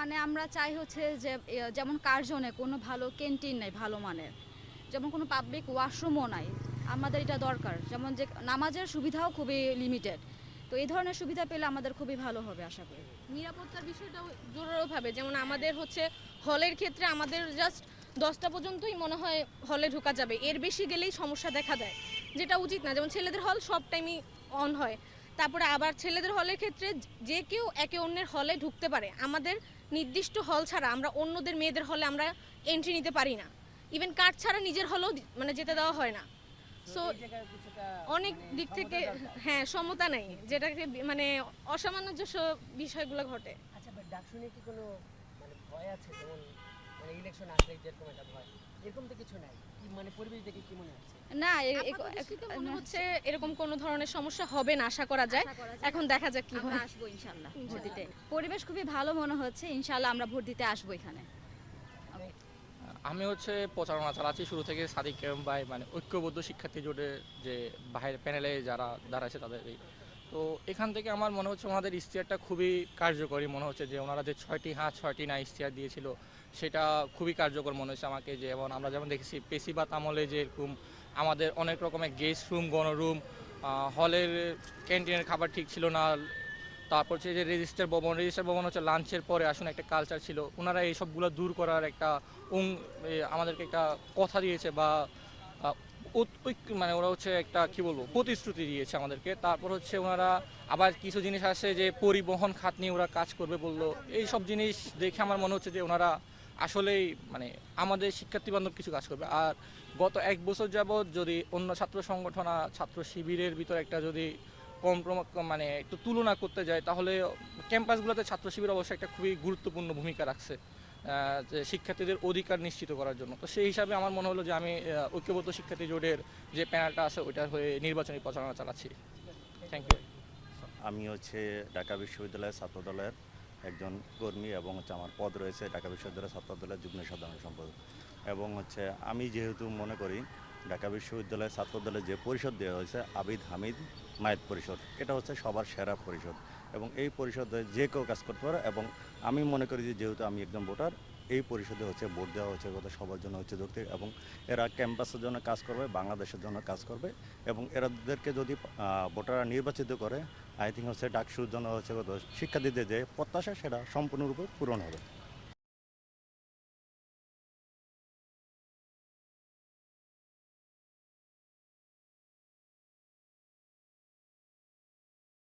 মানে আমরা চাই হচ্ছে যে যেমন কার্জনে কোনো ভালো ক্যান্টিন নেই ভালো মানের, যেমন কোনো পাবলিক ওয়াশরুমও নাই, আমাদের এটা দরকার। যেমন যে নামাজের সুবিধাও খুবই লিমিটেড, তো এই ধরনের সুবিধা পেলে আমাদের খুবই ভালো হবে আশা করি। নিরাপত্তার বিষয়টাও জোরালোভাবে, যেমন আমাদের হচ্ছে হলের ক্ষেত্রে আমাদের জাস্ট 10টা পর্যন্তই মনে হয় হলে ঢোকা যাবে, এর বেশি গেলেই সমস্যা দেখা দেয়, যেটা উচিত না। যেমন ছেলেদের হল সব টাইমই অন হয়, তারপরে আবার ছেলেদের হলের ক্ষেত্রে যে কেউ একে অন্যের হলে ঢুকতে পারে, আমাদের নির্দিষ্ট হল ছাড়া আমরা অন্যদের মেয়েদের হলে আমরা এন্ট্রি নিতে পারি না, ইভেন কার্ড ছাড়া নিজের হলেও মানে যেতে দেওয়া হয় না। সো অনেক দিক থেকে হ্যাঁ সমতা নাই, যেটাকে মানে অসামঞ্জস্য বিষয়গুলো ঘটে। আচ্ছা, ডাকসু নিয়ে কি কোনো মানে ভয় আছে? যেমন মানে ইলেকশন আসলে যেরকম একটা ভয়, এরকম তো কিছু নাই। কি মানে পরিবেশ দেখে কি মনে হচ্ছে? না আপাতদৃষ্টিতে মনে হচ্ছে এরকম কোনো ধরনের সমস্যা হবে না, আশা করা যায়। এখন দেখা যাক কি আমরা হয়। আসবো ইনশাল্লাহ ভোট দিতে। পরিবেশ খুবই ভালো মনে হচ্ছে, ইনশাল্লাহ আমরা ভোট দিতে আসবো এখানে। আমি হচ্ছে প্রচারণা চালাচ্ছি শুরু থেকে সাদিক কেরাম ভাই মানে ঐক্যবদ্ধ শিক্ষার্থী জোটের যে বাইরের প্যানেলে যারা দাঁড়াচ্ছে তাদের তো এখান থেকে আমার মনে হচ্ছে ওনাদের ইশতেহারটা খুবই কার্যকরী মনে হচ্ছে, যে ওনারা যে 6টি হ্যাঁ 6টি না ইশতেহার দিয়েছিল সেটা খুবই কার্যকর মনে হচ্ছে আমাকে। যেমন আমরা যেমন দেখেছি পেশিবাদ আমলে যে এরকম আমাদের অনেক রকমের গেস্ট রুম, গণরুম, হলের ক্যান্টিনের খাবার ঠিক ছিল না, তারপর হচ্ছে যে রেজিস্টার ভবন হচ্ছে লাঞ্চের পরে আসুন একটা কালচার ছিল, ওনারা এই সবগুলো দূর করার একটা আমাদেরকে একটা কথা দিয়েছে বা মানে ওরা হচ্ছে একটা কি বলবো প্রতিশ্রুতি দিয়েছে আমাদেরকে। তারপর হচ্ছে ওনারা আবার কিছু জিনিস আছে যে পরিবহন খাত নিয়ে ওরা কাজ করবে বললো, এই সব জিনিস দেখে আমার মনে হচ্ছে যে ওনারা আসলেই মানে আমাদের শিক্ষার্থী বান্ধব কিছু কাজ করবে। আর গত 1 বছর যাবৎ যদি অন্য ছাত্র সংগঠন ছাত্র শিবিরের ভিতরে একটা যদি মানে একটু তুলনা করতে যায়, তাহলে ক্যাম্পাসগুলোতে ছাত্র শিবির অবশ্যই একটা খুবই গুরুত্বপূর্ণ ভূমিকা রাখছে যে শিক্ষার্থীদের অধিকার নিশ্চিত করার জন্য। তো সেই হিসাবে আমার মনে হলো যে আমি ঐক্যবদ্ধ শিক্ষার্থী জোটের যে প্যানেলটা আছে ওইটার হয়ে নির্বাচনী প্রচারণা চালাচ্ছি। Thank you. আমি হচ্ছে ঢাকা বিশ্ববিদ্যালয়ের ছাত্রদলের একজন কর্মী এবং হচ্ছে আমার পদ রয়েছে ঢাকা বিশ্ববিদ্যালয়ের ছাত্রদলের যুগ্ম সাধারণ সম্পাদক। এবং হচ্ছে আমি যেহেতু মনে করি ঢাকা বিশ্ববিদ্যালয়ের ছাত্রদলের যে পরিষদ দেওয়া হয়েছে আবিদ হামিদ মায়েদ পরিষদ, এটা হচ্ছে সবার সেরা পরিষদ এবং এই পরিষদে যে কেউ কাজ করতে পারে। এবং আমি মনে করি যে যেহেতু আমি একজন ভোটার, এই পরিষদে হচ্ছে ভোট দেওয়া হচ্ছে কথা সবার জন্য হচ্ছে যৌক্তিক এবং এরা ক্যাম্পাসের জন্য কাজ করবে, বাংলাদেশের জন্য কাজ করবে এবং এরাদেরকে যদি ভোটাররা নির্বাচিত করে আই থিঙ্ক হচ্ছে ডাকসুর জন্য হচ্ছে শিক্ষার্থীদের যে প্রত্যাশা সেটা সম্পূর্ণরূপে পূরণ হবে।